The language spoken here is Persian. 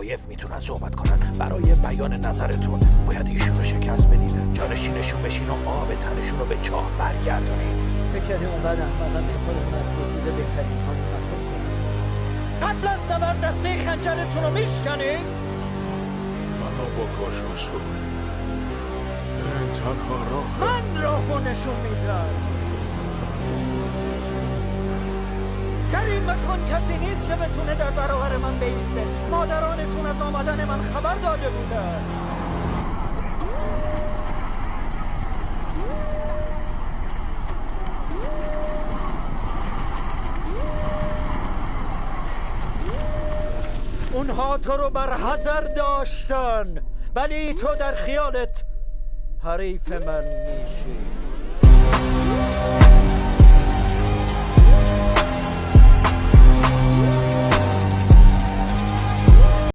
شفایف میتونن صحبت کنن. برای بیان نظرتون باید ایشون رو شکست بدین، جانشینشون بشین و آب تنشون رو به چاه برگردونین. فکر کردیم اونقدر احمقم که خودمون از وجود بهترین ها محروم کنیم. قبل از نبرد دسته خنجرتون رو میشکنید؟ منو بکش اصول، این تنها راه. من راهو نشون میدم. در این مکان کسی نیست که بتونه در برابر من بیسته. مادرانتون از آمدن من خبر داده بودن. اونها تو رو بر حذر داشتن، ولی تو در خیالت حریف من میشی.